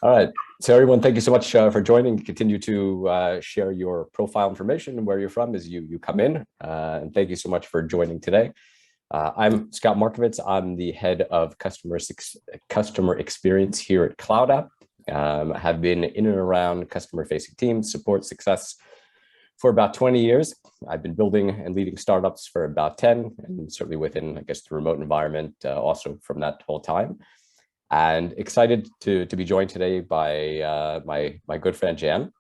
All right. So everyone, thank you so much for joining. Continue to share your profile information and where you're from as you come in. And thank you so much for joining today. I'm Scott Markovits. I'm the head of customer experience here at CloudApp. I have been in and around customer-facing teams, support, success for about 20 years. I've been building and leading startups for about 10, and certainly within, I guess, the remote environment also from that whole time. And excited to be joined today by my good friend Jan,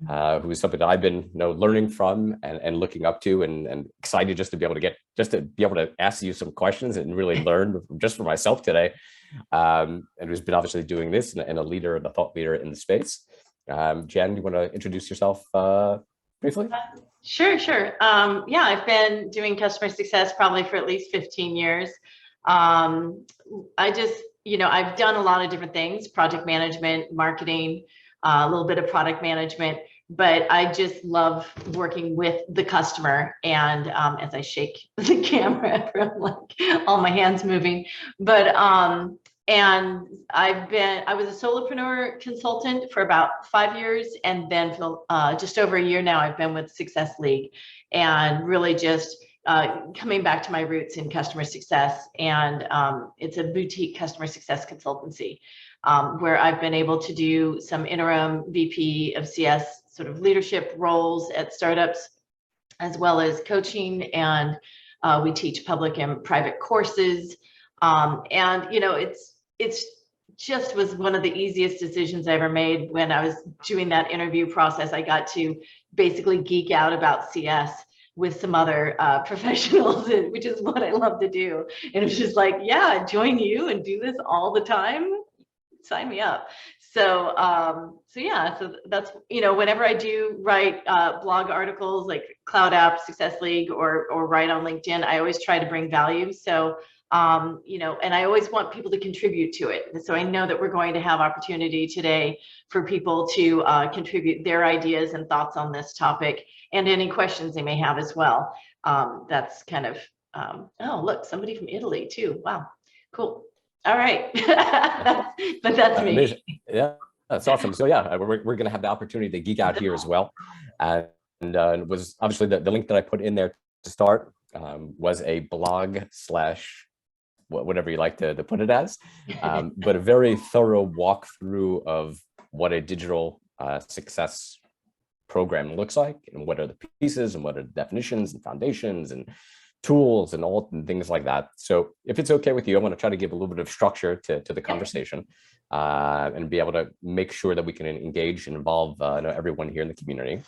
who is something that I've been learning from and looking up to, and excited just to be able to ask you some questions and really learn just for myself today. And who's been obviously doing this and a thought leader in the space. Jan, you want to introduce yourself briefly? Sure. Yeah, I've been doing customer success probably for at least 15 years. I've done a lot of different things: project management, marketing, a little bit of product management, but I just love working with the customer. And as I shake the camera from like all my hands moving, and I was a solopreneur consultant for about 5 years, and then for just over a year now, I've been with Success League, and really just coming back to my roots in customer success. And it's a boutique customer success consultancy where I've been able to do some interim VP of CS sort of leadership roles at startups, as well as coaching. And we teach public and private courses. It's just was one of the easiest decisions I ever made. When I was doing that interview process, I got to basically geek out about CS with some other professionals, which is what I love to do. And it was just like, yeah, join you and do this all the time. Sign me up. So that's, whenever I do write blog articles like CloudApp, Success League, or write on LinkedIn, I always try to bring value. So, and I always want people to contribute to it. And so I know that we're going to have opportunity today for people to contribute their ideas and thoughts on this topic, and any questions they may have as well. That's kind of, oh, look, somebody from Italy too. Wow, cool. All right. That's me. Amazing. Yeah, that's awesome. So yeah, we're going to have the opportunity to geek out here as well. And was obviously the link that I put in there to start was a blog slash whatever you like to put it as, but a very thorough walkthrough of what a digital success program looks like, and what are the pieces, and what are the definitions and foundations and tools and all and things like that. So if it's okay with you, I want to try to give a little bit of structure to the conversation and be able to make sure that we can engage and involve everyone here in the community.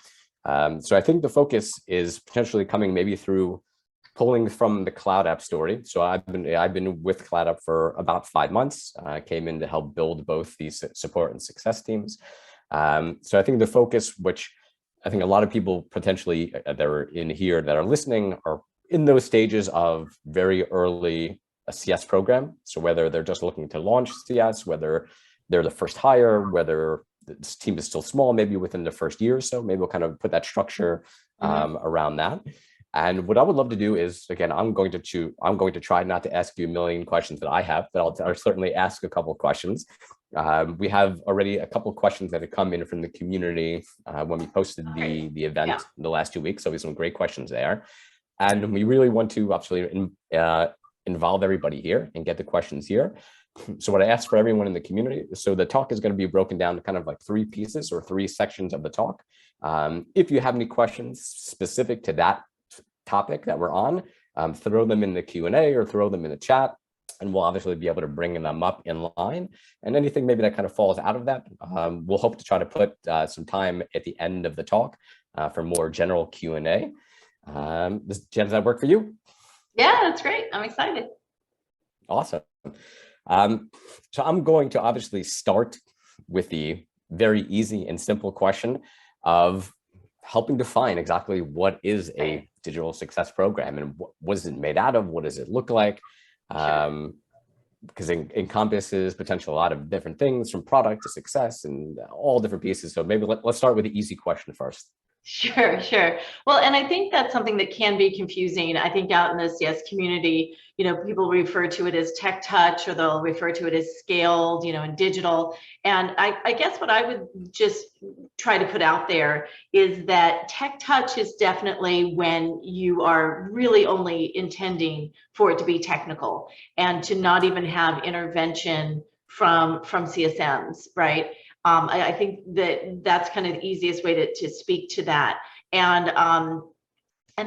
So I think the focus is potentially coming maybe through pulling from the CloudApp story. So I've been with CloudApp for about 5 months. I came in to help build both these support and success teams. So I think the focus, which I think a lot of people potentially that are in here that are listening, are in those stages of very early a CS program. So whether they're just looking to launch CS, whether they're the first hire, whether this team is still small, maybe within the first year or so, maybe we'll kind of put that structure around that. And what I would love to do is, again, I'm going to try not to ask you a million questions that I have, but I'll certainly ask a couple of questions. We have already a couple of questions that have come in from the community when we posted the event in the last 2 weeks. So we have some great questions there. And we really want to actually involve everybody here and get the questions here. So what I asked for everyone in the community, so the talk is going to be broken down to kind of like 3 pieces or 3 sections of the talk. If you have any questions specific to that topic that we're on, throw them in the Q&A or throw them in the chat, and we'll obviously be able to bring them up in line. And anything maybe that kind of falls out of that, we'll hope to try to put some time at the end of the talk for more general Q&A. Does that work for you? Yeah, that's great. I'm excited. Awesome. So I'm going to obviously start with the very easy and simple question of helping define exactly what is a digital success program, and what is it made out of? What does it look like? Because it encompasses potentially a lot of different things, from product to success and all different pieces. So maybe let's start with the easy question first. Sure, sure. Well, and I think that's something that can be confusing. I think out in the CS community, people refer to it as tech touch, or they'll refer to it as scaled, and digital. And I guess what I would just try to put out there is that tech touch is definitely when you are really only intending for it to be technical and to not even have intervention from CSMs, right? I think that that's kind of the easiest way to speak to that. And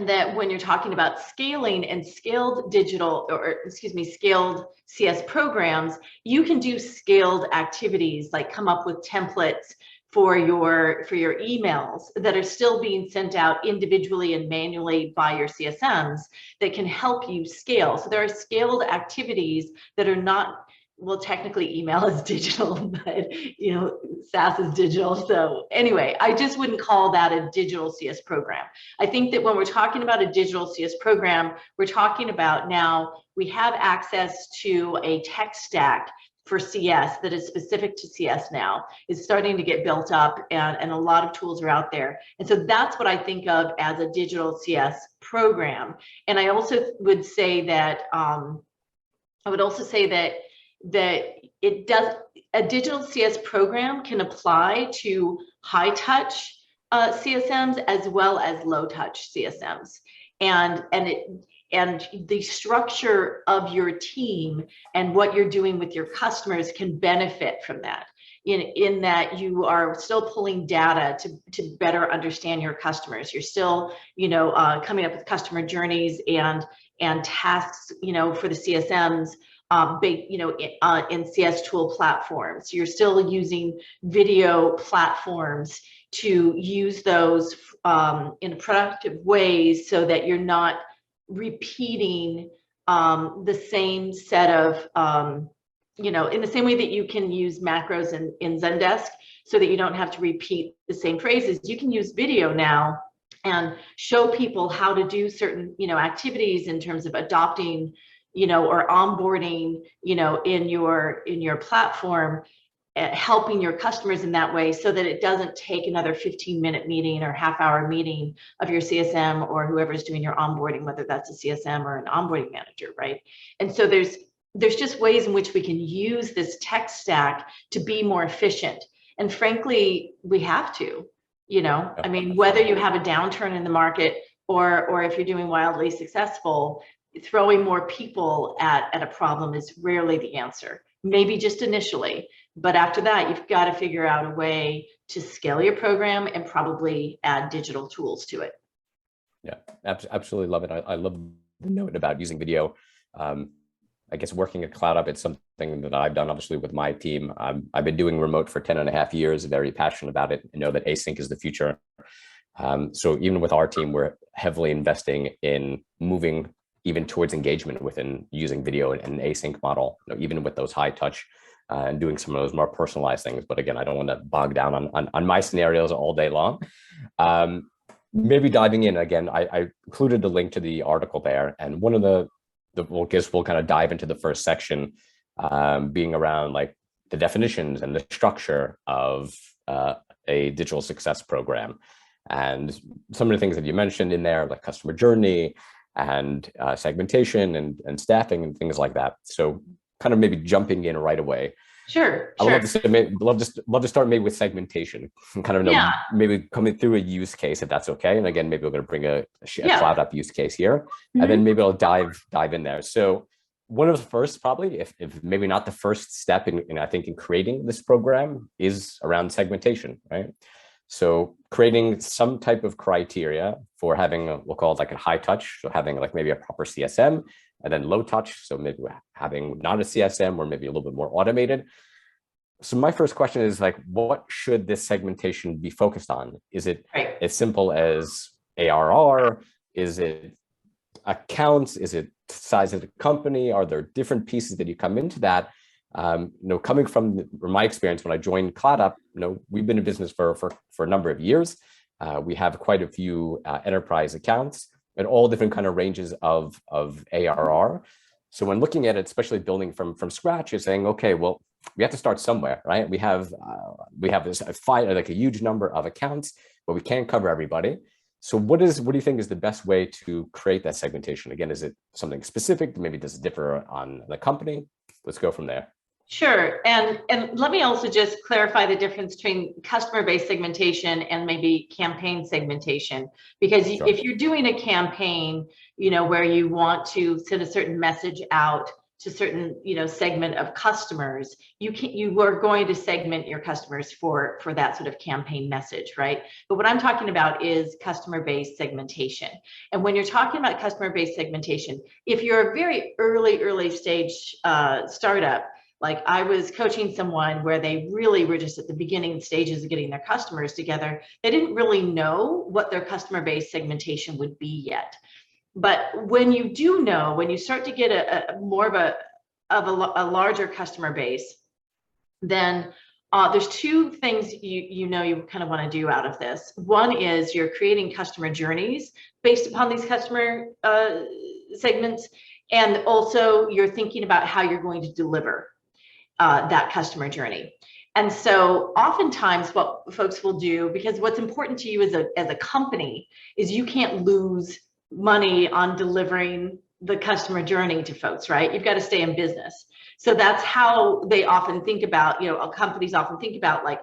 that when you're talking about scaling and scaled digital, or excuse me, scaled CS programs, you can do scaled activities like come up with templates for your emails that are still being sent out individually and manually by your CSMs that can help you scale. So there are scaled activities that are not, well, technically email is digital, but SaaS is digital. So anyway, I just wouldn't call that a digital CS program. I think that when we're talking about a digital CS program, we're talking about now we have access to a tech stack for CS that is specific to CS now. It's starting to get built up, and a lot of tools are out there. And so that's what I think of as a digital CS program. And I also would say that a digital CS program can apply to high touch CSMs as well as low touch CSMs, and the structure of your team and what you're doing with your customers can benefit from that. In that you are still pulling data to better understand your customers. You're still coming up with customer journeys and tasks for the CSMs. In CS tool platforms. You're still using video platforms to use those in productive ways so that you're not repeating the same set of, in the same way that you can use macros in Zendesk so that you don't have to repeat the same phrases. You can use video now and show people how to do certain, activities in terms of adopting or onboarding, in your platform, helping your customers in that way so that it doesn't take another 15-minute meeting or half-hour meeting of your CSM or whoever's doing your onboarding, whether that's a CSM or an onboarding manager, right? And so there's just ways in which we can use this tech stack to be more efficient. And frankly, we have to, I mean, whether you have a downturn in the market or if you're doing wildly successful, throwing more people at a problem is rarely the answer. Maybe just initially, but after that, you've got to figure out a way to scale your program and probably add digital tools to it. Yeah, absolutely love it. I love the note about using video. I guess working at CloudApp, it's something that I've done obviously with my team. I've been doing remote for 10.5 years, very passionate about it. I know that async is the future. So even with our team, we're heavily investing in moving even towards engagement within using video and an async model, even with those high touch and doing some of those more personalized things. But again, I don't want to bog down on my scenarios all day long. Maybe diving in again, I included the link to the article there. And one of we'll kind of dive into the first section being around like the definitions and the structure of a digital success program. And some of the things that you mentioned in there, like customer journey, and segmentation and staffing and things like that. So kind of maybe jumping in right away. Sure. I love to start maybe with segmentation and kind of know maybe coming through a use case, if that's okay. And again, maybe we're going to bring a CloudApp use case here, and then maybe I'll dive in there. So one of the first, probably, if maybe not the first step in I think in creating this program is around segmentation, right? So creating some type of criteria for having we'll call it like a high touch, so having like maybe a proper CSM, and then low touch, so maybe having not a CSM or maybe a little bit more automated. So my first question is like, what should this segmentation be focused on? Is it as simple as ARR? Is it accounts? Is it size of the company? Are there different pieces that you come into that? Coming from my experience when I joined CloudApp, we've been in business for a number of years. We have quite a few enterprise accounts and all different kind of ranges of ARR. So when looking at it, especially building from scratch, you're saying, okay, well, we have to start somewhere, right? We have this like a huge number of accounts. but we can't cover everybody. So what do you think is the best way to create that segmentation? Again, is it something specific? Maybe does it differ on the company? Let's go from there. Sure. And let me also just clarify the difference between customer-based segmentation and maybe campaign segmentation. Because Sure. if you're doing a campaign, where you want to send a certain message out to certain, segment of customers, you are going to segment your customers for that sort of campaign message, right? But what I'm talking about is customer-based segmentation. And when you're talking about customer-based segmentation, if you're a very early stage startup, like I was coaching someone where they really were just at the beginning stages of getting their customers together. They didn't really know what their customer-based segmentation would be yet. But when you do know, when you start to get a more of a larger customer base, then there's two things you kind of want to do out of this. One is you're creating customer journeys based upon these customer segments, and also you're thinking about how you're going to deliver that customer journey. And so oftentimes what folks will do, because what's important to you as a company is you can't lose money on delivering the customer journey to folks, right? You've got to stay in business. So that's how they often think about, companies often think about like,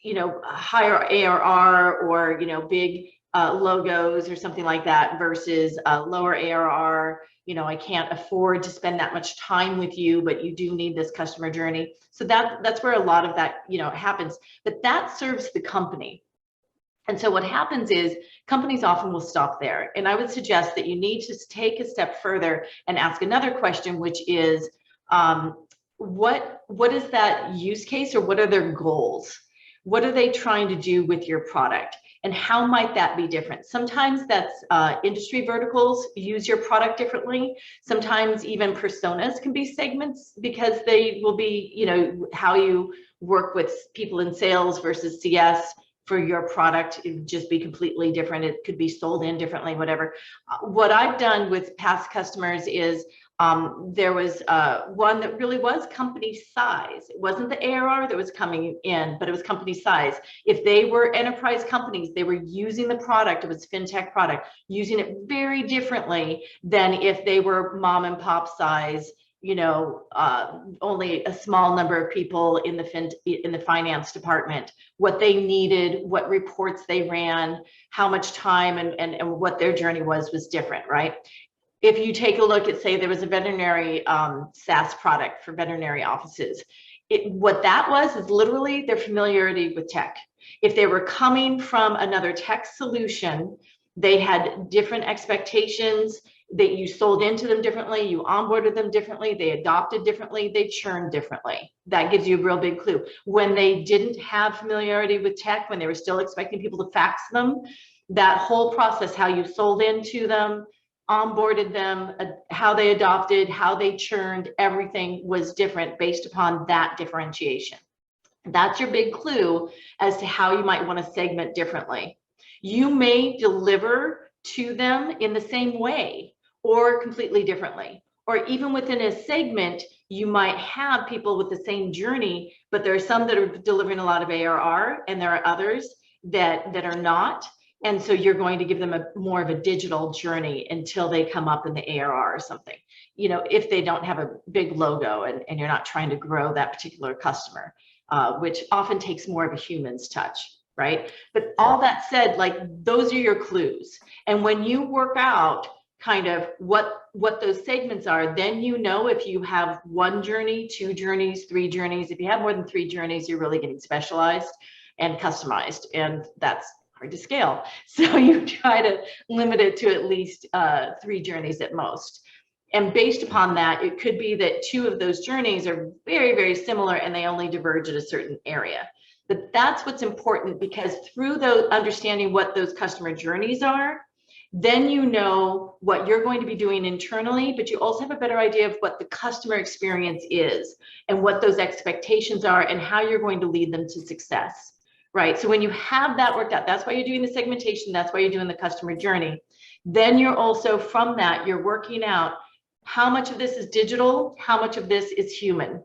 higher ARR or, big logos or something like that versus lower ARR. I can't afford to spend that much time with you, but you do need this customer journey. So that's where a lot of that, happens, but that serves the company. And so what happens is companies often will stop there. And I would suggest that you need to take a step further and ask another question, which is, what is that use case, or what are their goals? What are they trying to do with your product? And how might that be different? Sometimes that's industry verticals use your product differently. Sometimes even personas can be segments, because they will be, how you work with people in sales versus CS for your product. It would just be completely different. It could be sold in differently, whatever. What I've done with past customers is there was one that really was company size. It wasn't the ARR that was coming in, but it was company size. If they were enterprise companies, they were using the product, it was fintech product, using it very differently than if they were mom and pop size, only a small number of people in the finance department, what they needed, what reports they ran, how much time and what their journey was different, right? If you take a look at, say, there was a veterinary SaaS product for veterinary offices, what that was is literally their familiarity with tech. If they were coming from another tech solution, they had different expectations, that you sold into them differently, you onboarded them differently, they adopted differently, they churned differently. That gives you a real big clue. When they didn't have familiarity with tech, when they were still expecting people to fax them, that whole process, how you sold into them, onboarded them, how they adopted, how they churned, everything was different based upon that differentiation. That's your big clue as to how you might want to segment differently. You may deliver to them in the same way or completely differently. Or even within a segment, you might have people with the same journey, but there are some that are delivering a lot of ARR and there are others that are not. And so you're going to give them more of a digital journey until they come up in the ARR or something, if they don't have a big logo and you're not trying to grow that particular customer, which often takes more of a human's touch, right? But all that said, like, those are your clues. And when you work out kind of what those segments are, then if you have one journey, two journeys, three journeys. If you have more than three journeys, you're really getting specialized and customized, and that's hard to scale. So you try to limit it to at least 3 journeys at most. And based upon that, it could be that 2 of those journeys are very, very similar and they only diverge at a certain area. But that's what's important, because through those understanding what those customer journeys are, then you know what you're going to be doing internally, but you also have a better idea of what the customer experience is and what those expectations are and how you're going to lead them to success. Right. So when you have that worked out, that's why you're doing the segmentation. That's why you're doing the customer journey. Then you're also, from that, you're working out how much of this is digital, how much of this is human.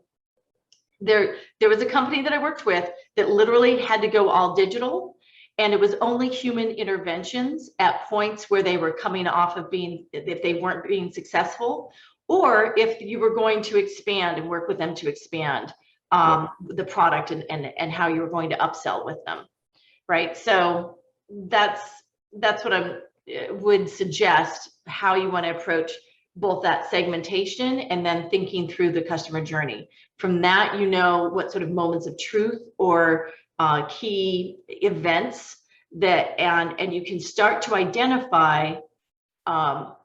There was a company that I worked with that literally had to go all digital. and it was only human interventions at points where they were coming off of being, if they weren't being successful, or if you were going to expand and work with them to expand the product and how you were going to upsell with them, right? So that's what I would suggest, how you want to approach both that segmentation and then thinking through the customer journey. From that, you know what sort of moments of truth or key events that, and you can start to identify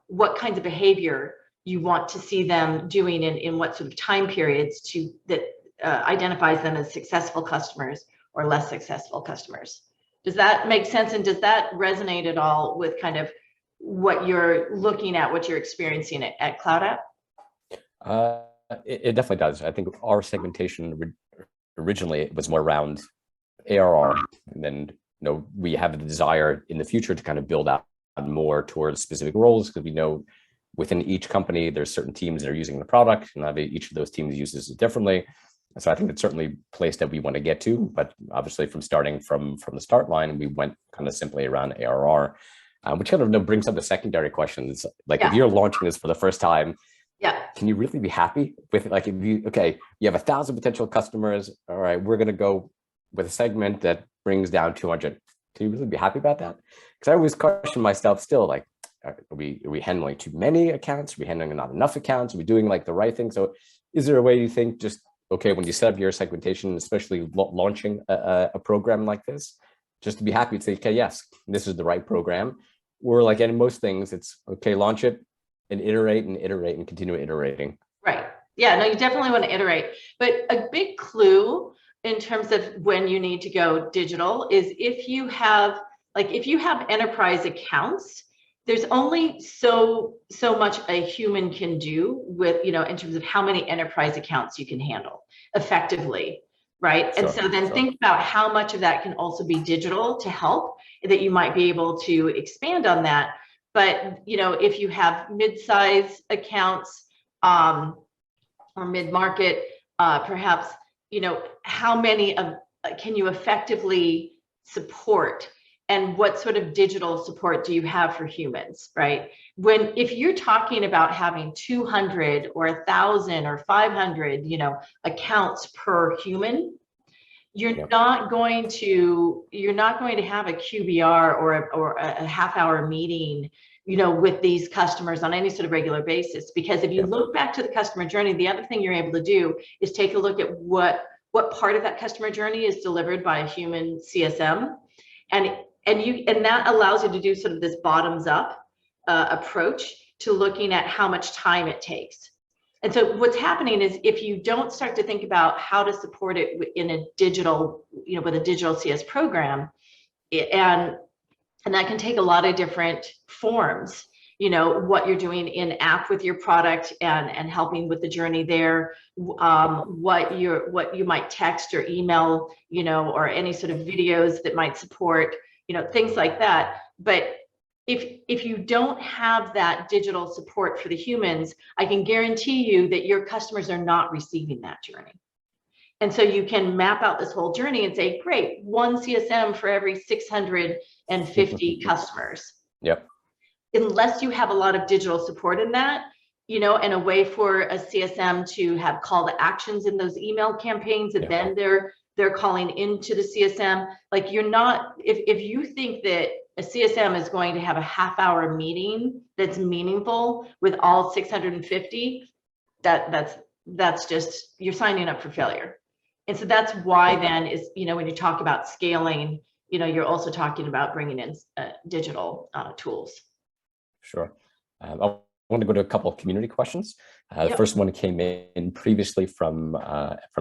what kinds of behavior you want to see them doing in what sort of time periods to that identifies them as successful customers or less successful customers. Does that make sense? And does that resonate at all with kind of what you're looking at, what you're experiencing at CloudApp? It definitely does. I think our segmentation originally was more around ARR, and then we have the desire in the future to kind of build out more towards specific roles, because we know within each company there's certain teams that are using the product, and each of those teams uses it differently. So I think it's certainly a place that we want to get to, but obviously from starting from the start line, we went kind of simply around ARR, which kind of brings up the secondary questions. Like if you're launching this for the first time, can you really be happy with it? Like if you have 1,000 potential customers, all right, we're going to go with a segment that brings down 200. Can you really be happy about that? Because I always question myself still, like, are we handling too many accounts? Are we handling not enough accounts? Are we doing like the right thing? So is there a way you think just, okay, when you set up your segmentation, especially launching a program like this, just to be happy to say, okay, yes, this is the right program? Or like in most things, it's okay, launch it and iterate and continue iterating. Right. Yeah, no, you definitely want to iterate. But a big clue in terms of when you need to go digital is if you have enterprise accounts, there's only so much a human can do with, in terms of how many enterprise accounts you can handle effectively, right? And so then think about how much of that can also be digital to help, that you might be able to expand on that. But, if you have mid-size accounts or mid-market, perhaps, how many can you effectively support? And what sort of digital support do you have for humans, right? If you're talking about having 200 or 1,000 or 500, accounts per human, you're not going to have a QBR or a half-hour meeting, with these customers on any sort of regular basis. Because if you look back to the customer journey, the other thing you're able to do is take a look at what part of that customer journey is delivered by a human CSM, and that allows you to do sort of this bottoms up approach to looking at how much time it takes. And so what's happening is, if you don't start to think about how to support it in a digital, with a digital CS program, and that can take a lot of different forms, what you're doing in app with your product and helping with the journey there, what you might text or email, or any sort of videos that might support, things like that. But if you don't have that digital support for the humans, I can guarantee you that your customers are not receiving that journey. And so you can map out this whole journey and say, great, one CSM for every 650 customers. Yep. Unless you have a lot of digital support in that, and a way for a CSM to have call to actions in those email campaigns, and then they're calling into the CSM. Like, you're not, if you think that a CSM is going to have a half-hour meeting that's meaningful with all 650, that's just, you're signing up for failure. And so that's why then is, when you talk about scaling, you're also talking about bringing in digital tools. Sure. I want to go to a couple of community questions. The first one came in previously from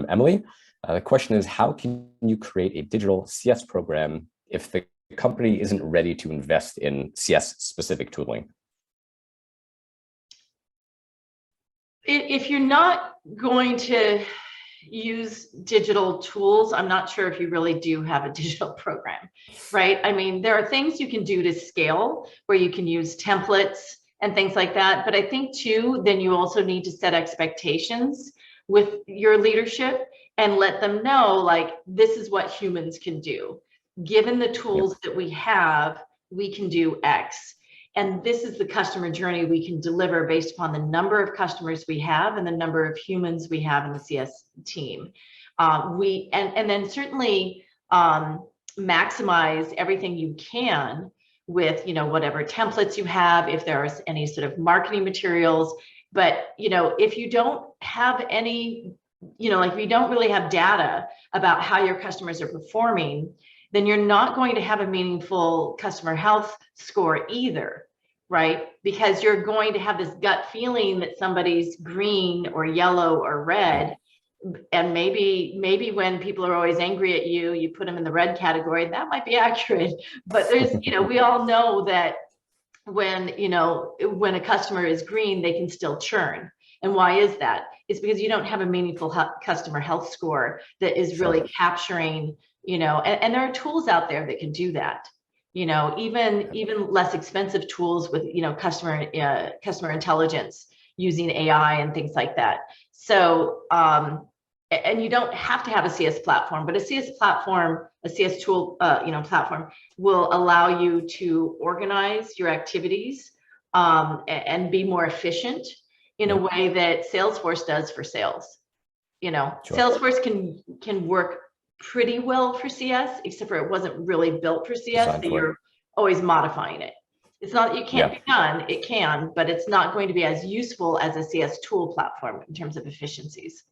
Emily. The question is, how can you create a digital CS program if the company isn't ready to invest in CS specific tooling? If you're not going to use digital tools, I'm not sure if you really do have a digital program, right? I mean, there are things you can do to scale where you can use templates and things like that. But I think too, then you also need to set expectations with your leadership and let them know, like, this is what humans can do. given the tools that we have, we can do X. And this is the customer journey we can deliver based upon the number of customers we have and the number of humans we have in the CS team. And then certainly maximize everything you can with, whatever templates you have, if there's any sort of marketing materials. But, if you don't have any, like if you don't really have data about how your customers are performing, then you're not going to have a meaningful customer health score either, right? Because you're going to have this gut feeling that somebody's green or yellow or red. And maybe when people are always angry at you, you put them in the red category. That might be accurate. But there's, we all know that when a customer is green, they can still churn. And why is that? It's because you don't have a meaningful customer health score that is really capturing, and there are tools out there that can do that. Even less expensive tools with, customer intelligence using AI and things like that. So, and you don't have to have a CS platform, but a CS platform, a CS tool, platform will allow you to organize your activities and be more efficient in a way that Salesforce does for sales. Salesforce can work pretty well for CS, except for it wasn't really built for CS, so you're always modifying it. It's not that you can't be done, it can, but it's not going to be as useful as a CS tool platform in terms of efficiencies.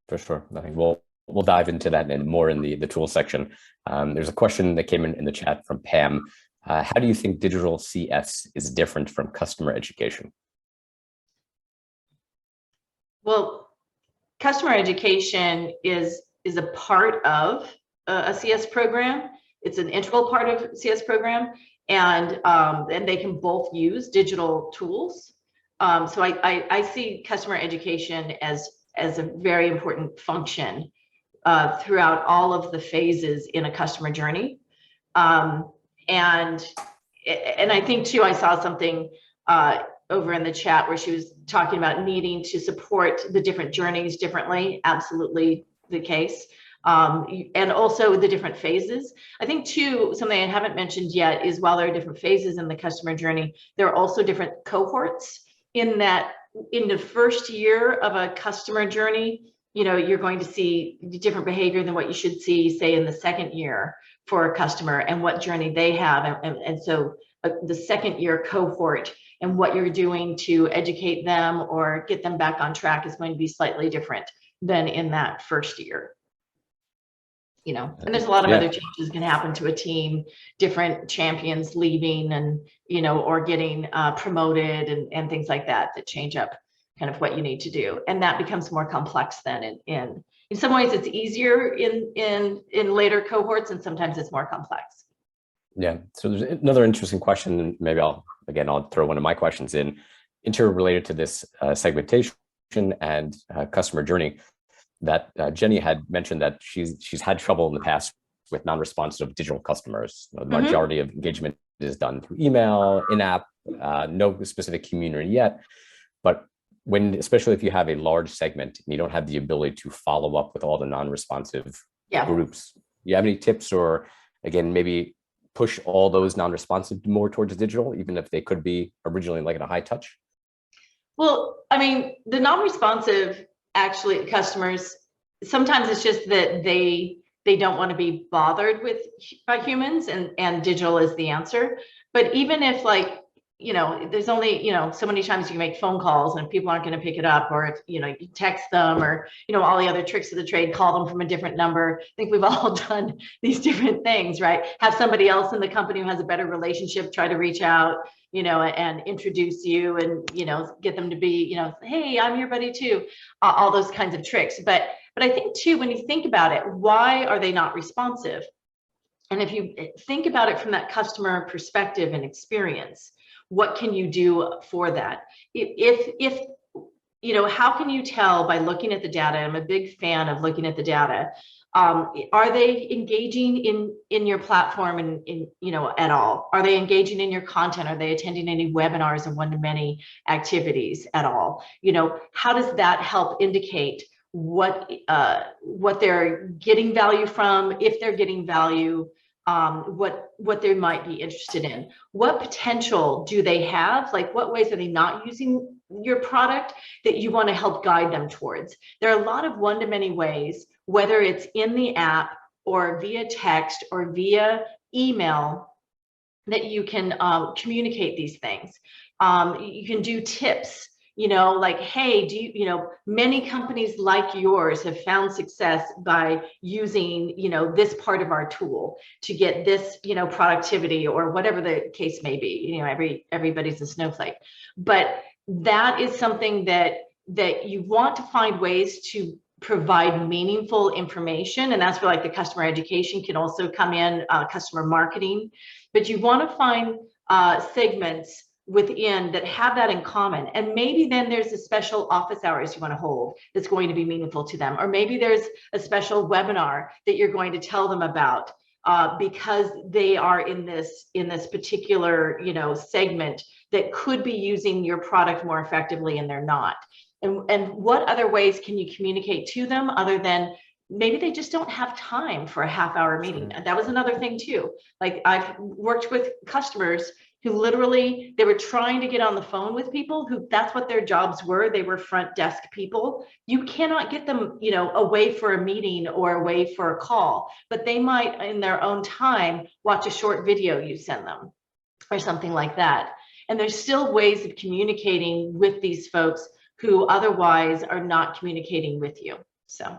For sure. I think we'll dive into that and more in the tool section. There's a question that came in the chat from Pam. How do you think digital CS is different from customer education? Well, customer education is a part of a CS program. It's an integral part of CS program, and they can both use digital tools. So I see customer education as a very important function throughout all of the phases in a customer journey. And I think too, I saw something over in the chat where she was talking about needing to support the different journeys differently. Absolutely the case. And also the different phases. I think too, something I haven't mentioned yet is while there are different phases in the customer journey, there are also different cohorts in that in the first year of a customer journey, you're going to see different behavior than what you should see, say, in the second year for a customer and what journey they have. And so the second year cohort and what you're doing to educate them or get them back on track is going to be slightly different than in that first year. And there's a lot of other changes can happen to a team, different champions leaving and, or getting promoted and things like that change up kind of what you need to do. And that becomes more complex then in some ways it's easier in later cohorts, and sometimes it's more complex. Yeah. So there's another interesting question, and maybe I'll throw one of my questions in, interrelated to this segmentation and customer journey. That Jenny had mentioned that she's had trouble in the past with non-responsive digital customers. The majority of engagement is done through email, in-app, no specific community yet. But especially if you have a large segment and you don't have the ability to follow up with all the non-responsive groups, do you have any tips, or again, maybe push all those non-responsive more towards digital, even if they could be originally like in a high touch? Well, I mean, the non-responsive actually customers, sometimes it's just that they don't want to be bothered with by humans, and digital is the answer. But even if there's only so many times you can make phone calls and people aren't going to pick it up, or if you text them, or all the other tricks of the trade, call them from a different number. I think we've all done these different things, right? Have somebody else in the company who has a better relationship try to reach out, and introduce you, and get them to be, hey, I'm your buddy too. All those kinds of tricks. But I think too, when you think about it, why are they not responsive? And if you think about it from that customer perspective and experience, what can you do for that? If how can you tell by looking at the data? I'm a big fan of looking at the data. Are they engaging in your platform and at all? Are they engaging in your content? Are they attending any webinars and one-to-many activities at all? How does that help indicate what they're getting value from, if they're getting value, what they might be interested in. What potential do they have? Like, what ways are they not using your product that you want to help guide them towards? There are a lot of one-to-many ways, whether it's in the app or via text or via email, that you can communicate these things. You can do tips, like, hey, many companies like yours have found success by using, this part of our tool to get this, productivity, or whatever the case may be. Everybody's a snowflake, but that is something that you want to find ways to provide meaningful information. And that's where, like, the customer education can also come in, customer marketing, but you want to find segments within that have that in common. And maybe then there's a special office hours you want to hold that's going to be meaningful to them. Or maybe there's a special webinar that you're going to tell them about because they are in this particular, segment that could be using your product more effectively and they're not. And what other ways can you communicate to them other than maybe they just don't have time for a half-hour meeting? That was another thing too. Like, I've worked with customers who literally, they were trying to get on the phone with people who that's what their jobs were. They were front desk people. You cannot get them, away for a meeting or away for a call, but they might in their own time watch a short video you send them or something like that. And there's still ways of communicating with these folks who otherwise are not communicating with you. So.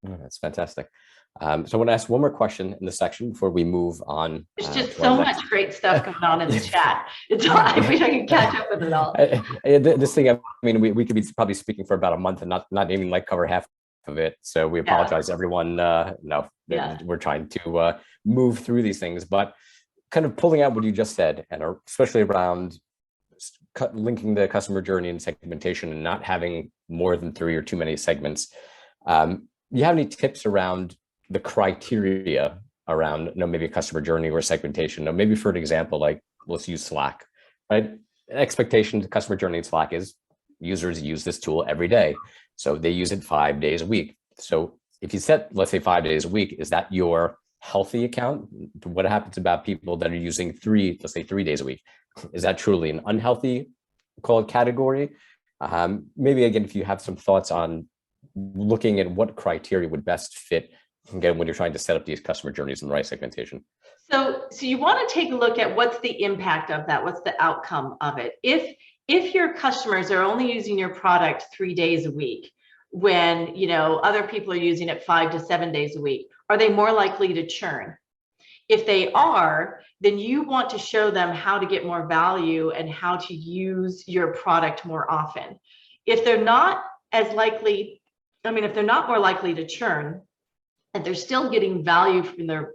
Oh, that's fantastic. So I want to ask one more question in the section before we move on. There's just so much great stuff going on in the chat. I wish I could catch up with it all. This thing, I mean, we could be probably speaking for about a month and not even like cover half of it. So we apologize, everyone. We're trying to move through these things, but kind of pulling out what you just said, and especially around linking the customer journey and segmentation and not having more than 3 or too many segments. You have any tips around the criteria around, maybe a customer journey or segmentation? Or maybe for an example, like, let's use Slack, right? An expectation to customer journey in Slack is users use this tool every day. So they use it 5 days a week. So if you set, let's say 5 days a week, is that your healthy account? What happens about people that are using let's say 3 days a week? Is that truly an unhealthy category? Maybe again, if you have some thoughts on looking at what criteria would best fit, again, when you're trying to set up these customer journeys in the right segmentation. So you want to take a look at what's the impact of that, what's the outcome of it. If your customers are only using your product 3 days a week, when other people are using it 5 to 7 days a week, are they more likely to churn? If they are, then you want to show them how to get more value and how to use your product more often. If they're not as likely, if they're not more likely to churn and they're still getting value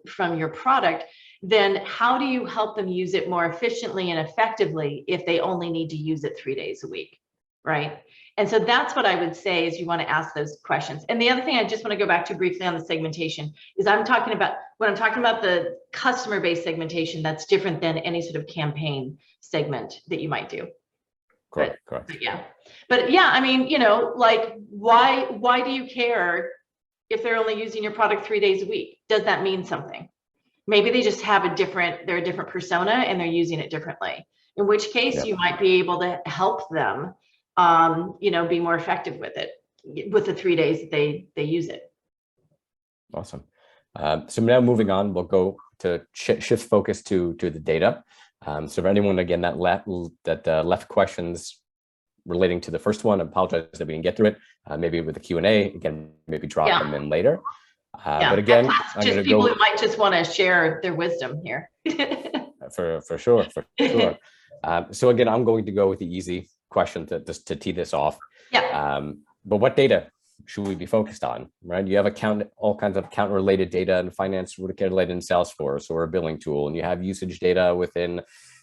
from your product, then how do you help them use it more efficiently and effectively if they only need to use it 3 days a week, right? And so that's what I would say is you want to ask those questions. And the other thing I just want to go back to briefly on the segmentation is when I'm talking about the customer-based segmentation, that's different than any sort of campaign segment that you might do. Correct. But yeah, like, why do you care if they're only using your product 3 days a week? Does that mean something? Maybe they just have they're a different persona and they're using it differently. In which case you might be able to help them, be more effective with it, with the 3 days that they use it. Awesome. So now moving on, we'll go to shift focus to the data. So for anyone, again, that left questions relating to the first one, I apologize that we didn't get through it. Maybe with the Q&A, again, maybe drop them in later. But again, I'm just people who might just want to share their wisdom here. for sure. So again, I'm going to go with the easy question to tee this off. But what data should we be focused on, right? You have all kinds of account related data and finance related in Salesforce or a billing tool, and you have usage data within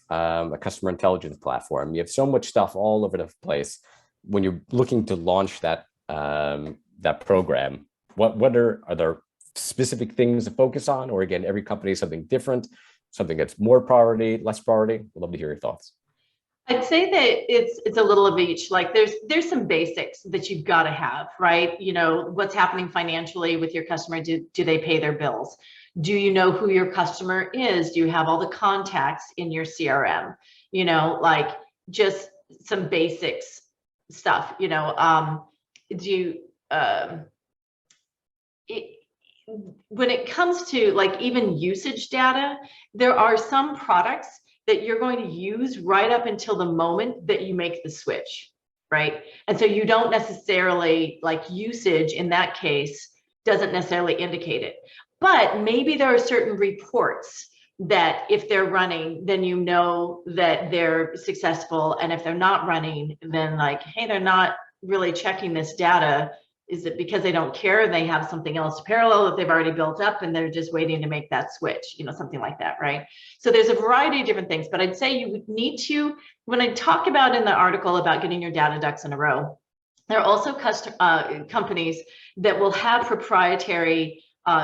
a customer intelligence platform. You have so much stuff all over the place. When you're looking to launch that program, are there specific things to focus on, or again, every company is something different, something that's more priority, less priority? I'd love to hear your thoughts. I'd say that it's a little of each. Like there's some basics that you've got to have, right? What's happening financially with your customer? Do they pay their bills? Do you know who your customer is? Do you have all the contacts in your CRM? You know, like just some basics stuff, you know, do you, when it comes to like even usage data, there are some products that you're going to use right up until the moment that you make the switch, right? And so you don't necessarily, like, usage in that case doesn't necessarily indicate it. But maybe there are certain reports that if they're running, then you know that they're successful. And if they're not running, then like, hey, they're not really checking this data. Is it because they don't care? They have something else parallel that they've already built up and they're just waiting to make that switch, you know, something like that, right? So there's a variety of different things, but I'd say you would need to, when I talk about in the article about getting your data ducks in a row, there are also companies that will have proprietary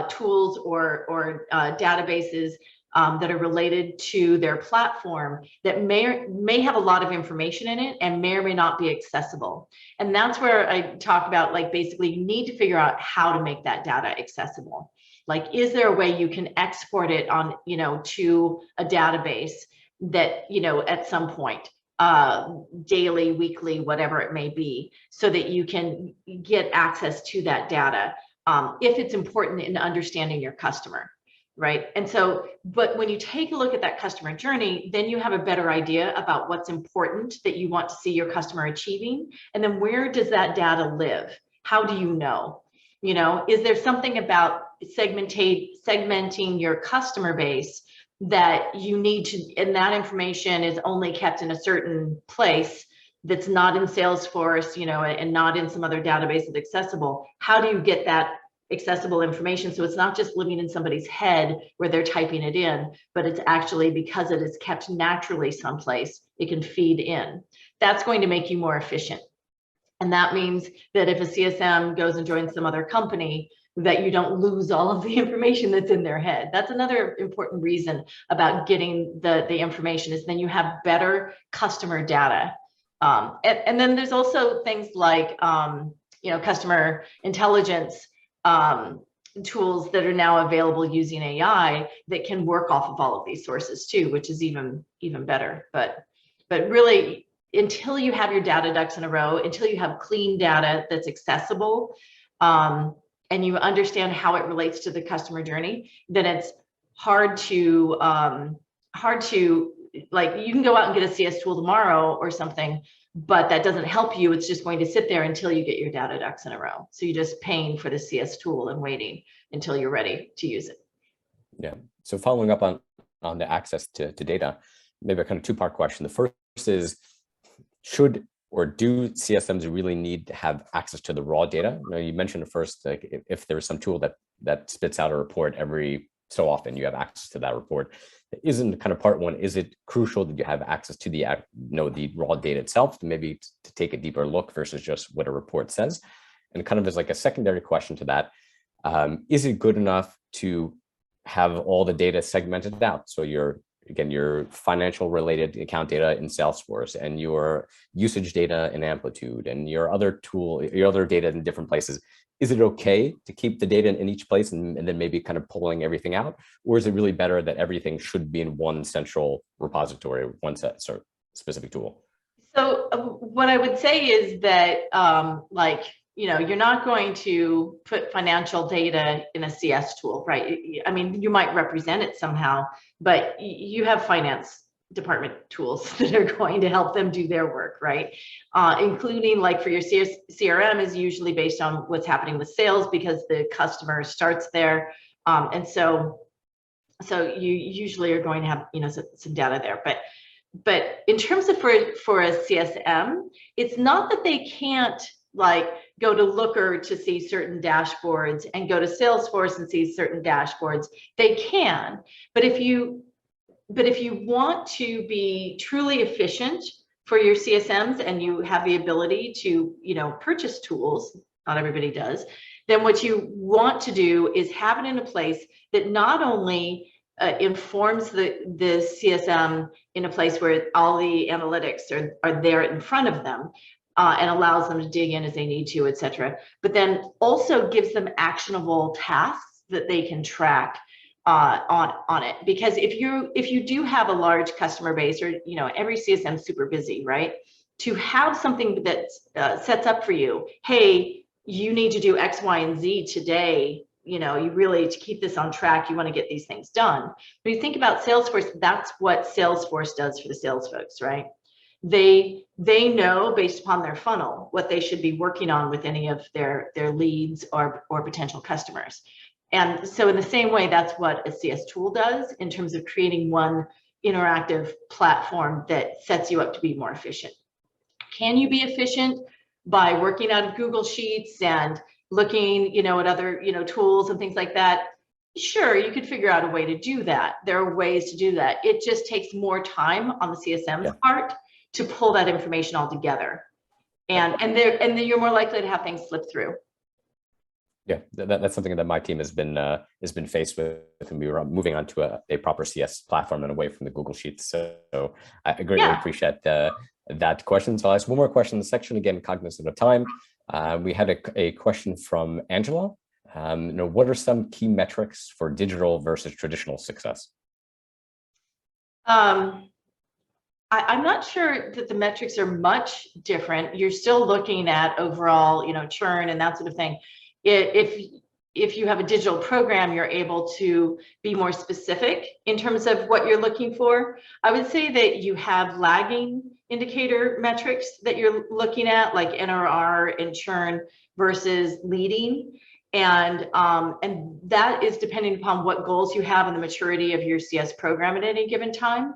tools or databases that are related to their platform that may have a lot of information in it and may or may not be accessible. And that's where I talk about, like, basically you need to figure out how to make that data accessible. Like, is there a way you can export it on, you know, to a database that, you know, at some point, daily, weekly, whatever it may be, so that you can get access to that data if it's important in understanding your customer. Right. And so, but when you take a look at that customer journey, then you have a better idea about what's important that you want to see your customer achieving. And then where does that data live? How do you know? You know, is there something about segmenting your customer base that you need to, and that information is only kept in a certain place that's not in Salesforce, you know, and not in some other database that's accessible? How do you get that accessible information so it's not just living in somebody's head where they're typing it in, but it's actually, because it is kept naturally someplace, it can feed in? That's going to make you more efficient. And that means that if a CSM goes and joins some other company, that you don't lose all of the information that's in their head. That's another important reason about getting the information, is then you have better customer data. And then there's also things like, you know, customer intelligence tools that are now available using AI that can work off of all of these sources too, which is even better. But really, until you have your data ducks in a row, until you have clean data that's accessible, and you understand how it relates to the customer journey, then it's hard to like, you can go out and get a CS tool tomorrow or something, but that doesn't help you. It's just going to sit there until you get your data ducks in a row. So you're just paying for the CS tool and waiting until you're ready to use it. Yeah. So following up on the access to data, maybe a kind of two-part question. The first is, should or do CSMs really need to have access to the raw data? You know, you mentioned at first, like, if there's some tool that spits out a report every so often, you have access to that report. Isn't kind of part one, is it crucial that you have access to the, you know, the raw data itself, to maybe to take a deeper look versus just what a report says? And kind of as like a secondary question to that, is it good enough to have all the data segmented out? So your financial related account data in Salesforce, and your usage data in Amplitude, and your other data in different places. Is it okay to keep the data in each place and then maybe kind of pulling everything out? Or is it really better that everything should be in one central repository, one sort of specific tool? So what I would say is that, like, you know, you're not going to put financial data in a CS tool, right? I mean, you might represent it somehow, but you have finance department tools that are going to help them do their work, right? Including, like, for your CRM is usually based on what's happening with sales, because the customer starts there. And so you usually are going to have, you know, some data there. But in terms of for a CSM, it's not that they can't, like, go to Looker to see certain dashboards and go to Salesforce and see certain dashboards. They can, but if you want to be truly efficient for your CSMs, and you have the ability to, you know, purchase tools, not everybody does, then what you want to do is have it in a place that not only informs the CSM in a place where all the analytics are there in front of them, and allows them to dig in as they need to, et cetera, but then also gives them actionable tasks that they can track, on it. Because if you do have a large customer base, or every CSM is super busy, right? To have something that sets up for you, hey, you need to do X, Y, and Z today. You really, to keep this on track, you want to get these things done. When you think about Salesforce, that's what Salesforce does for the sales folks, right? They know based upon their funnel what they should be working on with any of their leads or potential customers. And so in the same way, that's what a CS tool does in terms of creating one interactive platform that sets you up to be more efficient. Can you be efficient by working out of Google Sheets and looking, at other, tools and things like that? Sure, you could figure out a way to do that. There are ways to do that. It just takes more time on the CSM's part to pull that information all together. And then you're more likely to have things slip through. Yeah, that's something that my team has been faced with, and we were moving on to a proper CS platform and away from the Google Sheets. So I greatly appreciate that question. So I'll ask one more question in the section, again, cognizant of time. We had a question from Angela. What are some key metrics for digital versus traditional success? I'm not sure that the metrics are much different. You're still looking at overall, churn and that sort of thing. If you have a digital program, you're able to be more specific in terms of what you're looking for. I would say that you have lagging indicator metrics that you're looking at, like NRR and churn versus leading. And that is depending upon what goals you have and the maturity of your CS program at any given time.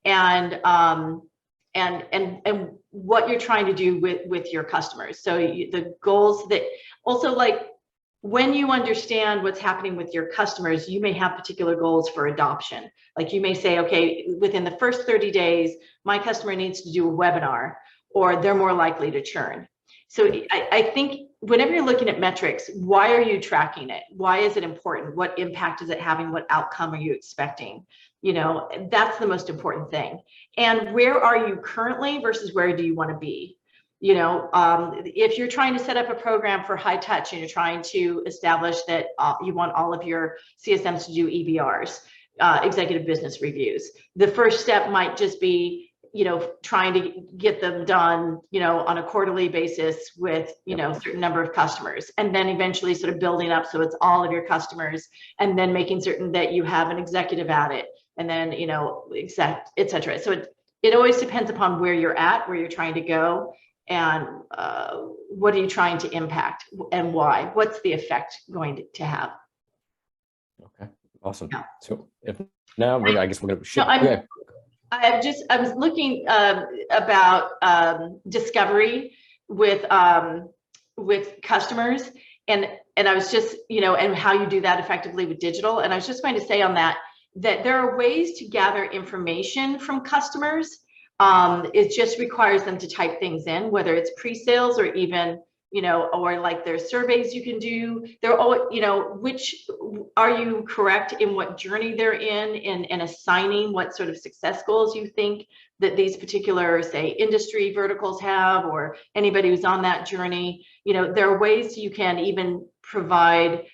And what you're trying to do with your customers. So the goals that also, like, when you understand what's happening with your customers, you may have particular goals for adoption. Like you may say, okay, within the first 30 days, my customer needs to do a webinar, or they're more likely to churn. So I think whenever you're looking at metrics, why are you tracking it? Why is it important? What impact is it having? What outcome are you expecting? That's the most important thing. And where are you currently versus where do you want to be? If you're trying to set up a program for high touch and you're trying to establish that you want all of your CSMs to do EBRs, executive business reviews, the first step might just be, trying to get them done, on a quarterly basis with, a certain number of customers, and then eventually sort of building up so it's all of your customers, and then making certain that you have an executive at it, and then, et cetera. So it always depends upon where you're at, where you're trying to go, and what are you trying to impact and why? What's the effect going to have? Okay, awesome. Yeah. So if now I guess we're going to shift. No, I was looking about discovery with customers, and I was just, and how you do that effectively with digital. And I was just going to say on that there are ways to gather information from customers. It just requires them to type things in, whether it's pre-sales or even, or like there's surveys you can do. They're all, which are you correct in what journey they're in and assigning what sort of success goals you think that these particular, say, industry verticals have, or anybody who's on that journey. There are ways you can even provide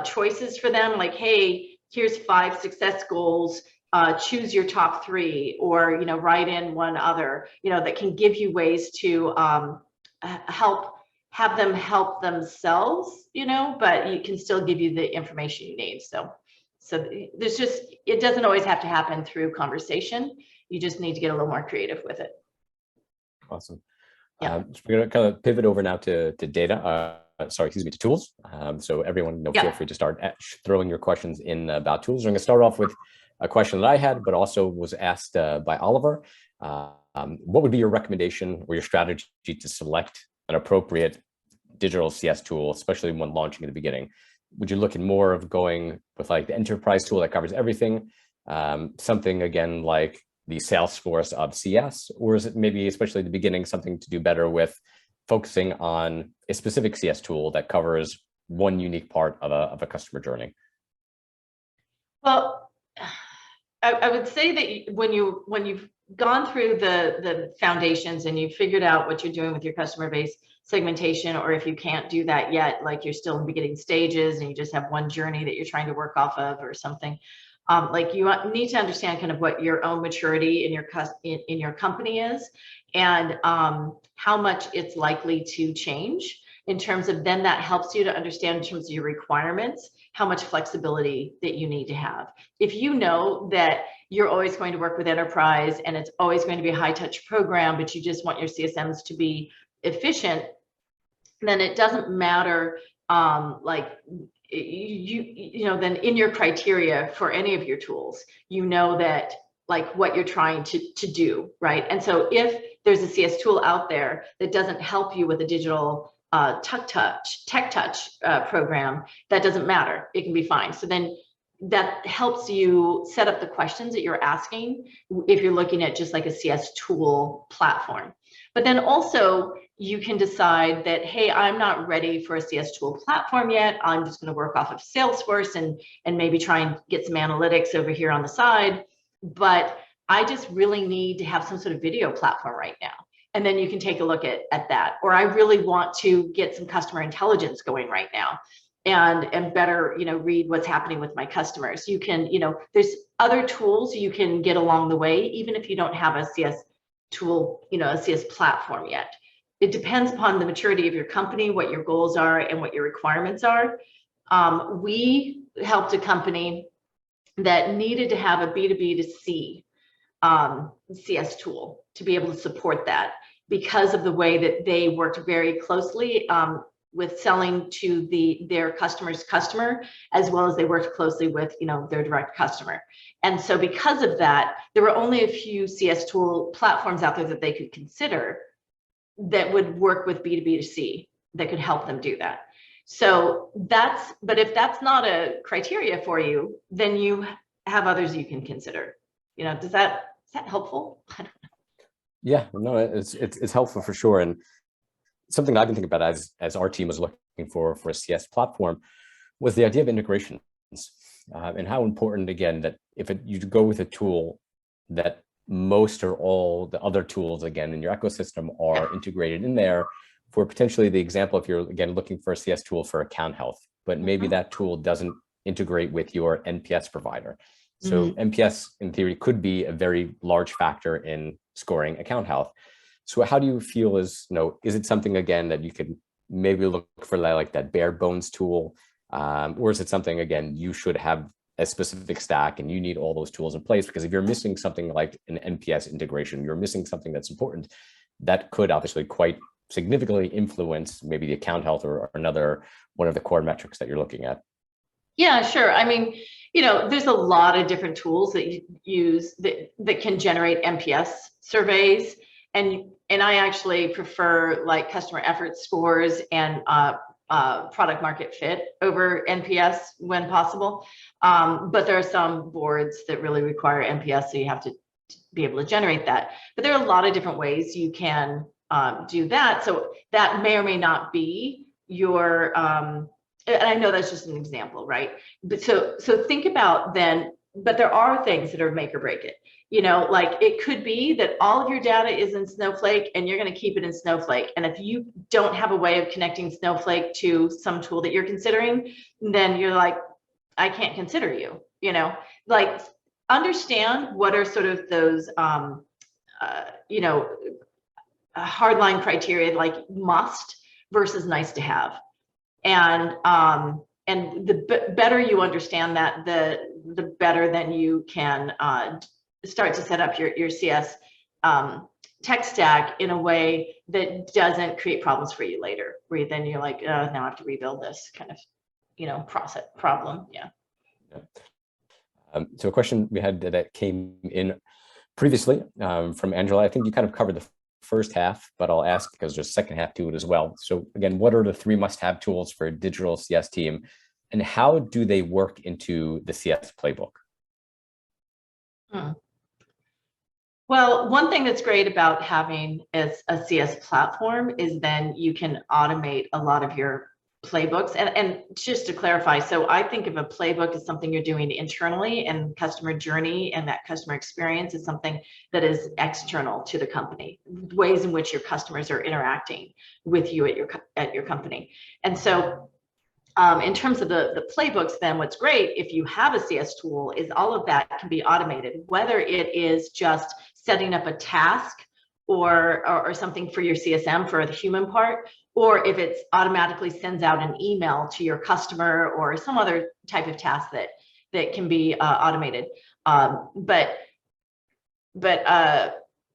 choices for them, like, hey, here's 5 success goals. Choose your top 3, or write in one other, that can give you ways to have them help themselves, but you can still give you the information you need. So there's just, it doesn't always have to happen through conversation. You just need to get a little more creative with it. Awesome. Yeah. So we're going to kind of pivot over now to data. To tools. So everyone, feel free to start throwing your questions in about tools. I'm going to start off with a question that I had, but also was asked by Oliver. What would be your recommendation or your strategy to select an appropriate digital CS tool, especially when launching in the beginning? Would you look at more of going with like the enterprise tool that covers everything? Something again like the Salesforce of CS, or is it maybe, especially at the beginning, something to do better with focusing on a specific CS tool that covers one unique part of a customer journey? Well, I would say that when you gone through the foundations and you've figured out what you're doing with your customer base segmentation, or if you can't do that yet, like you're still in beginning stages and you just have one journey that you're trying to work off of or something, like you need to understand kind of what your own maturity in your company is, and how much it's likely to change in terms of, then that helps you to understand in terms of your requirements, how much flexibility that you need to have. If you know that you're always going to work with enterprise and it's always going to be a high touch program, but you just want your CSMs to be efficient, then it doesn't matter, like you know, then in your criteria for any of your tools, you know that like what you're trying to do, right? And so if there's a CS tool out there that doesn't help you with a digital tech touch program, that doesn't matter. It can be fine. So then that helps you set up the questions that you're asking if you're looking at just like a CS tool platform. But then also you can decide that, hey, I'm not ready for a CS tool platform yet. I'm just going to work off of Salesforce and maybe try and get some analytics over here on the side. But I just really need to have some sort of video platform right now. And then you can take a look at that. Or I really want to get some customer intelligence going right now and better, you know, read what's happening with my customers. You can, you know, there's other tools you can get along the way, even if you don't have a CS tool, you know, a CS platform yet. It depends upon the maturity of your company, what your goals are and what your requirements are. We helped a company that needed to have a B2B to C CS tool to be able to support that, because of the way that they worked very closely with selling to their customer's customer, as well as they worked closely with, you know, their direct customer. And so because of that, there were only a few CS tool platforms out there that they could consider that would work with B2B to C, that could help them do that. So that's, but if that's not a criteria for you, then you have others you can consider. You know, is that helpful? Yeah, no, it's helpful for sure. And something I've been thinking about as our team was looking for a CS platform was the idea of integrations, and how important, again, that if you go with a tool that most or all the other tools, again, in your ecosystem are integrated in there. For potentially the example, if you're, again, looking for a CS tool for account health, but maybe that tool doesn't integrate with your NPS provider. So NPS, in theory, could be a very large factor in scoring account health. So how do you feel is, you know, is it something, again, that you could maybe look for like that bare bones tool? Or is it something, again, you should have a specific stack and you need all those tools in place? Because if you're missing something like an NPS integration, you're missing something that's important, that could obviously quite significantly influence maybe the account health or another one of the core metrics that you're looking at. Yeah, sure. I mean, you know, there's a lot of different tools that you use that can generate NPS surveys. And I actually prefer like customer effort scores and product market fit over NPS when possible. But there are some boards that really require NPS, so you have to be able to generate that. But there are a lot of different ways you can do that. So that may or may not be your, and I know that's just an example, right? But so think about then, but there are things that are make or break it. You know, like it could be that all of your data is in Snowflake and you're going to keep it in Snowflake. And if you don't have a way of connecting Snowflake to some tool that you're considering, then you're like, I can't consider you, you know, like understand what are sort of those, you know, hardline criteria, like must versus nice to have. And the better you understand that, the better then you can start to set up your CS tech stack in a way that doesn't create problems for you later, where then you're like, now I have to rebuild this kind of, you know, process problem. Yeah. So a question we had that came in previously from Angela, I think you kind of covered the first half, but I'll ask because there's a second half to it as well. So again, what are the 3 must-have tools for a digital CS team, and how do they work into the CS playbook? Well, one thing that's great about having a CS platform is then you can automate a lot of your playbooks. And just to clarify, so I think of a playbook as something you're doing internally, and customer journey and that customer experience is something that is external to the company, ways in which your customers are interacting with you at your company. And so in terms of the playbooks, then what's great if you have a CS tool is all of that can be automated, whether it is just setting up a task or something for your CSM for the human part, or if it's automatically sends out an email to your customer or some other type of task that can be automated. But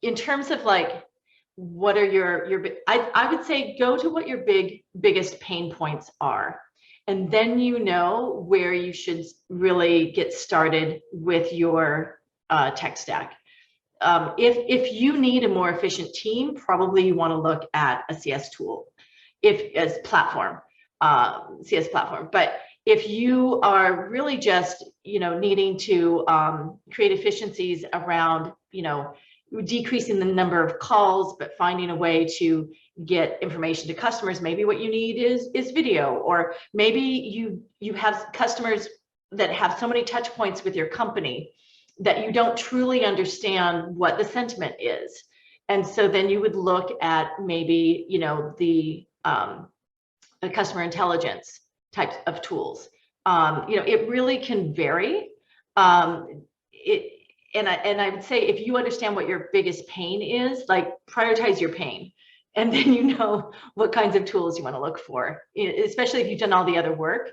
in terms of like, what are your I would say go to what your biggest pain points are. And then you know where you should really get started with your tech stack. If you need a more efficient team, probably you want to look at a CS tool, as platform, CS platform. But if you are really just needing to create efficiencies around decreasing the number of calls, but finding a way to get information to customers, maybe what you need is video, or maybe you have customers that have so many touch points with your company that you don't truly understand what the sentiment is. And so then you would look at maybe the customer intelligence types of tools. It really can vary. And I would say, if you understand what your biggest pain is, like, prioritize your pain, and then you know what kinds of tools you want to look for, especially if you've done all the other work,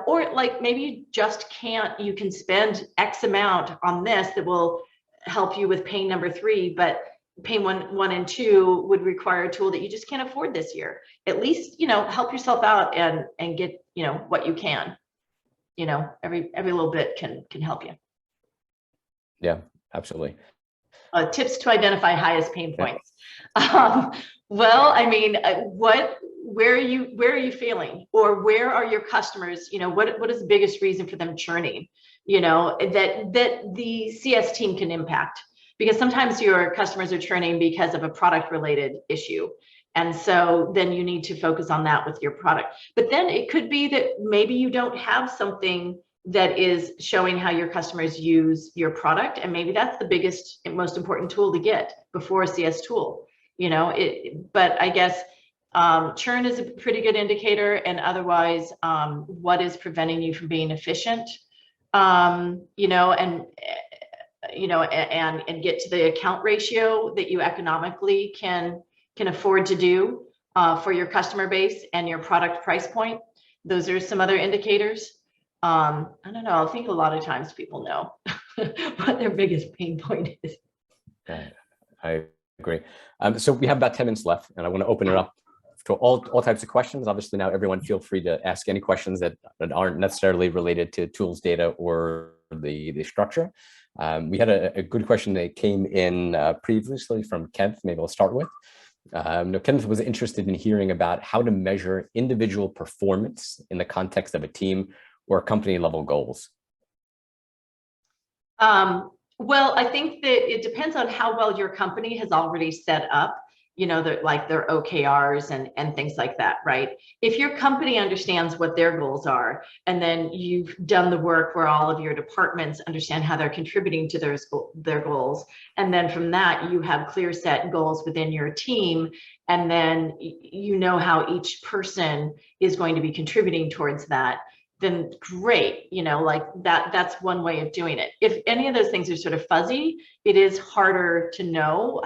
or like maybe you just can't, you can spend X amount on this that will help you with pain number 3, but pain one and 2 would require a tool that you just can't afford this year. At least, help yourself out and get, what you can, every little bit can help you. Yeah, absolutely. Tips to identify highest pain points. Well, I mean, where are you failing, or where are your customers? What is the biggest reason for them churning? That the CS team can impact, because sometimes your customers are churning because of a product related issue. And so then you need to focus on that with your product. But then it could be that maybe you don't have something that is showing how your customers use your product. And maybe that's the biggest and most important tool to get before a CS tool, but I guess churn is a pretty good indicator. And otherwise, what is preventing you from being efficient, and get to the account ratio that you economically can afford to do for your customer base and your product price point. Those are some other indicators. I don't know. I think a lot of times people know what their biggest pain point is. Yeah, I agree. So we have about 10 minutes left, and I want to open it up to all types of questions. Obviously, now everyone feel free to ask any questions that aren't necessarily related to tools, data, or the structure. We had a good question that came in previously from Kenneth. Maybe I'll start with. Kenneth was interested in hearing about how to measure individual performance in the context of a team or company level goals. Well, I think that it depends on how well your company has already set up, like their OKRs and things like that, right? If your company understands what their goals are, and then you've done the work where all of your departments understand how they're contributing to their goals, and then from that you have clear set goals within your team, and then you know how each person is going to be contributing towards that, then great, like that's one way of doing it. If any of those things are sort of fuzzy, it is harder to know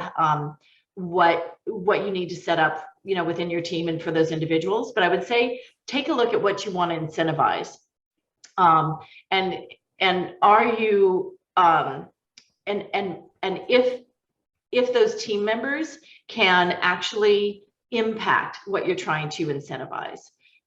what you need to set up, within your team and for those individuals. But I would say, take a look at what you want to incentivize. And are you, and if those team members can actually impact what you're trying to incentivize.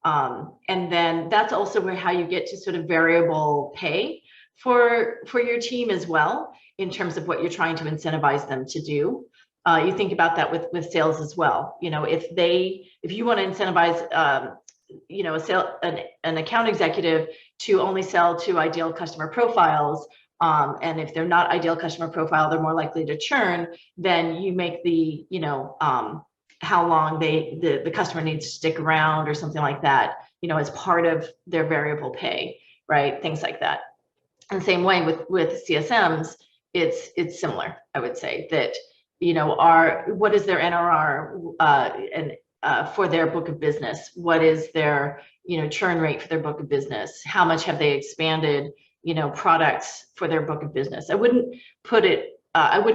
And then that's also how you get to sort of variable pay for your team as well, in terms of what you're trying to incentivize them to do. You think about that with sales as well. If you want to incentivize, an account executive to only sell to ideal customer profiles, and if they're not ideal customer profile, they're more likely to churn, then you make the, how long the customer needs to stick around or something like that, as part of their variable pay, right? Things like that. And the same way with CSMs, it's similar. I would say that, what is their NRR and for their book of business? What is their, churn rate for their book of business? How much have they expanded, products for their book of business? I wouldn't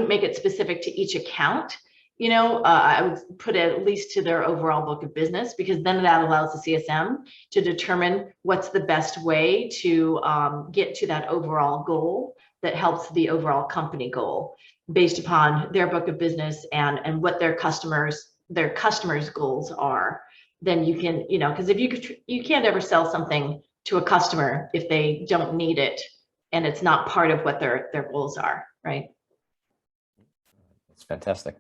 make it specific to each account. I would put it at least to their overall book of business, because then that allows the CSM to determine what's the best way to get to that overall goal that helps the overall company goal based upon their book of business and what their customers' goals are. Then you can, because if you can't ever sell something to a customer if they don't need it and it's not part of what their goals are, right? That's fantastic.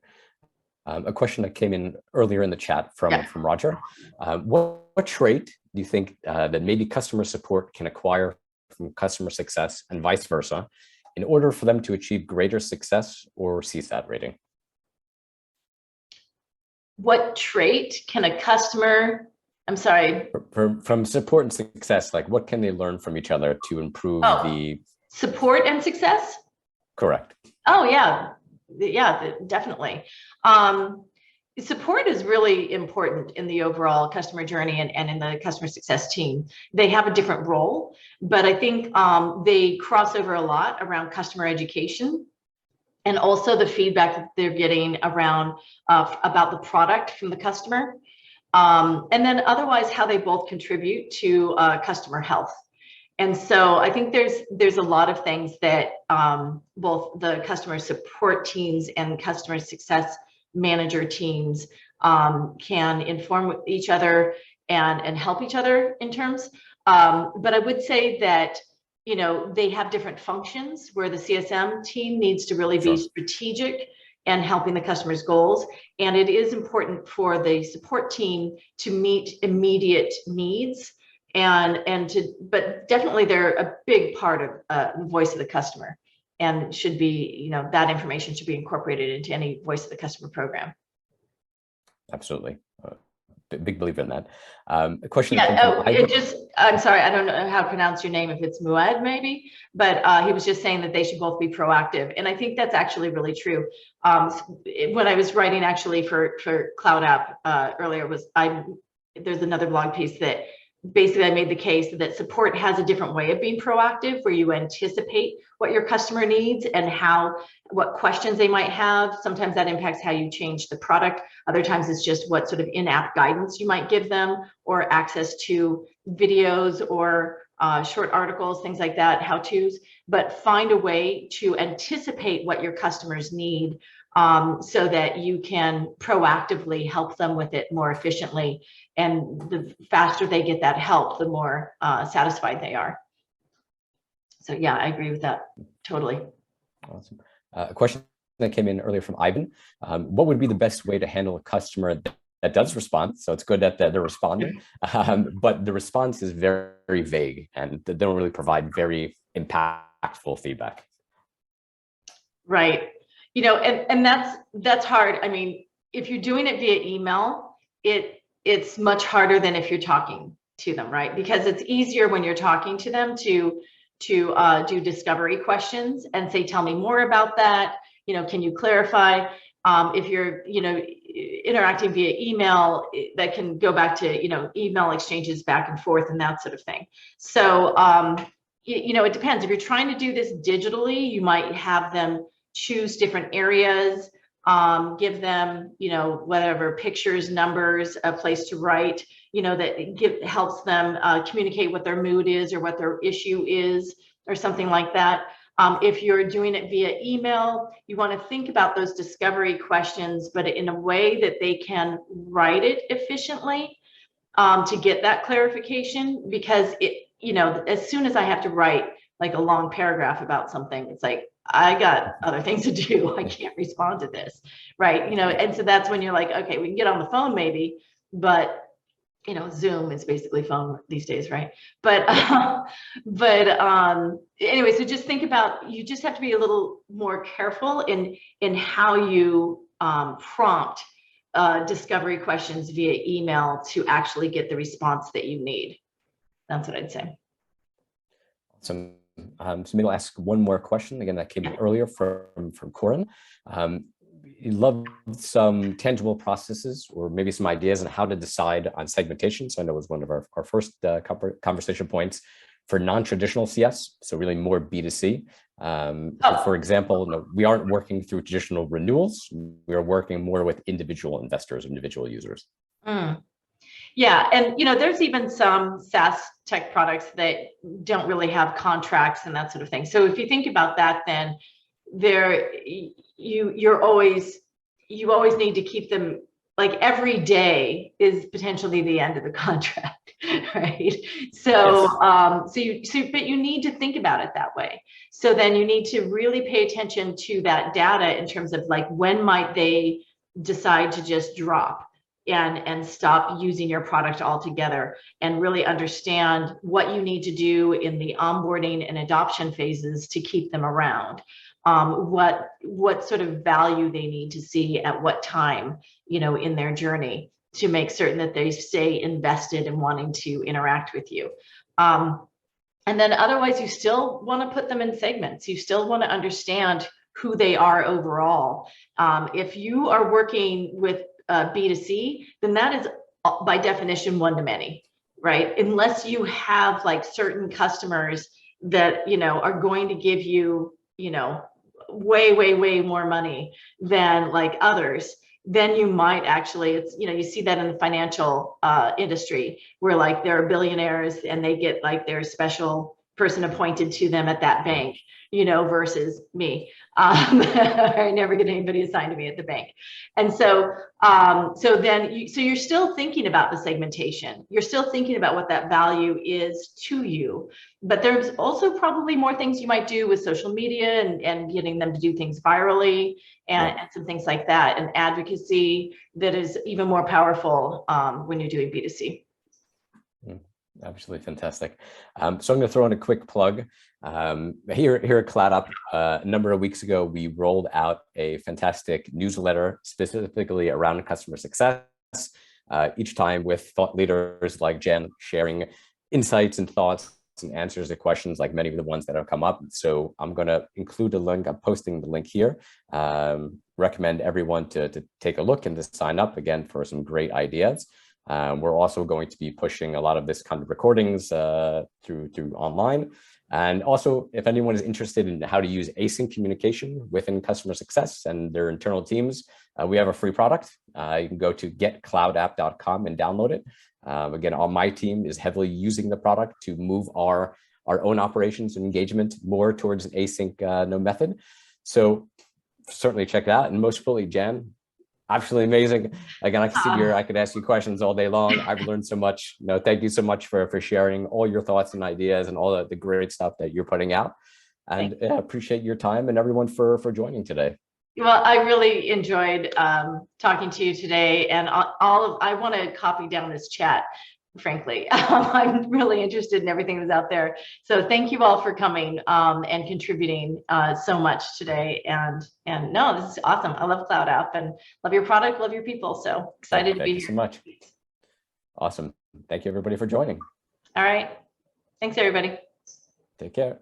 A question that came in earlier in the chat from Roger. What trait do you think that maybe customer support can acquire from customer success and vice versa in order for them to achieve greater success or CSAT rating? What trait can a customer, I'm sorry. From support and success, like what can they learn from each other to improve the support and success? Correct. Oh yeah, definitely. Support is really important in the overall customer journey and in the customer success team. They have a different role, but I think they cross over a lot around customer education and also the feedback that they're getting around about the product from the customer. And then otherwise how they both contribute to customer health. And so I think there's a lot of things that both the customer support teams and customer success manager teams can inform each other and help each other in terms. But I would say that, they have different functions where the CSM team needs to really be strategic and helping the customer's goals. And it is important for the support team to meet immediate needs but definitely they're a big part of the voice of the customer and should be, that information should be incorporated into any voice of the customer program. Absolutely. Big believer in that. A question. I'm sorry, I don't know how to pronounce your name, if it's Muad maybe, but he was just saying that they should both be proactive. And I think that's actually really true. When I was writing actually for CloudApp earlier there's another blog piece that basically I made the case that support has a different way of being proactive, where you anticipate what your customer needs and what questions they might have. Sometimes that impacts how you change the product. Other times it's just what sort of in-app guidance you might give them, or access to videos or short articles, things like that, how-tos. But find a way to anticipate what your customers need so that you can proactively help them with it more efficiently. And the faster they get that help, the more satisfied they are. So yeah, I agree with that totally. Awesome. A question that came in earlier from Ivan. What would be the best way to handle a customer that does respond? So it's good that they're responding, but the response is very, very vague and they don't really provide very impactful feedback. Right. And that's hard. I mean, if you're doing it via email, it's much harder than if you're talking to them, right? Because it's easier when you're talking to them to do discovery questions and say, tell me more about that. Can you clarify? If you're, interacting via email, that can go back to, email exchanges back and forth and that sort of thing. So, it depends. If you're trying to do this digitally, you might have them choose different areas, give them, whatever, pictures, numbers, a place to write, that helps them communicate what their mood is or what their issue is or something like that. If you're doing it via email, you want to think about those discovery questions, but in a way that they can write it efficiently to get that clarification, because as soon as I have to write like a long paragraph about something, it's like, I got other things to do. I can't respond to this, right? And so that's when you're like, okay, we can get on the phone maybe, but Zoom is basically phone these days, right? But anyway, so just think about, you just have to be a little more careful in how you prompt discovery questions via email to actually get the response that you need. That's what I'd say. So maybe I'll ask one more question. Again, that came in earlier from Corin. You love some tangible processes or maybe some ideas on how to decide on segmentation. So I know it was one of our first conversation points for non-traditional CS, so really more B2C. For example, we aren't working through traditional renewals. We are working more with individual investors, individual users. Yeah, and there's even some SaaS tech products that don't really have contracts and that sort of thing. So if you think about that, then you always need to keep them, like every day is potentially the end of the contract, right? So yes. But you need to think about it that way. So then you need to really pay attention to that data in terms of like, when might they decide to just drop and stop using your product altogether, and really understand what you need to do in the onboarding and adoption phases to keep them around. What sort of value they need to see at what time, in their journey, to make certain that they stay invested in wanting to interact with you. And then otherwise, you still want to put them in segments. You still want to understand who they are overall. If you are working with B2C, then that is by definition one-to-many, right? Unless you have like certain customers that, are going to give you, way more money than like others, then you might actually, you see that in the financial industry, where like there are billionaires and they get like their special person appointed to them at that bank, versus me. I never get anybody assigned to me at the bank. And so, you're still thinking about the segmentation. You're still thinking about what that value is to you. But there's also probably more things you might do with social media and getting them to do things virally and some things like that, and advocacy that is even more powerful when you're doing B2C. Absolutely fantastic. So I'm going to throw in a quick plug. Here at CloudApp, a number of weeks ago, we rolled out a fantastic newsletter specifically around customer success, each time with thought leaders like Jen sharing insights and thoughts and answers to questions like many of the ones that have come up. So I'm going to include a link. I'm posting the link here. Recommend everyone to take a look and to sign up again for some great ideas. We're also going to be pushing a lot of this kind of recordings through online. And also, if anyone is interested in how to use async communication within customer success and their internal teams, we have a free product. You can go to getcloudapp.com and download it. Again, my team is heavily using the product to move our own operations and engagement more towards an async method. So certainly check it out. And most fully, Jan, absolutely amazing. Again, I can sit here, I could ask you questions all day long. I've learned so much. Thank you so much for sharing all your thoughts and ideas and all the great stuff that you're putting out. And yeah, appreciate your time and everyone for joining today. Well, I really enjoyed talking to you today, and I want to copy down this chat, frankly. I'm really interested in everything that's out there. So thank you all for coming and contributing so much today. And no, this is awesome. I love CloudApp and love your product, love your people. So excited to be here. Thank you so much. Awesome. Thank you everybody for joining. All right. Thanks everybody. Take care.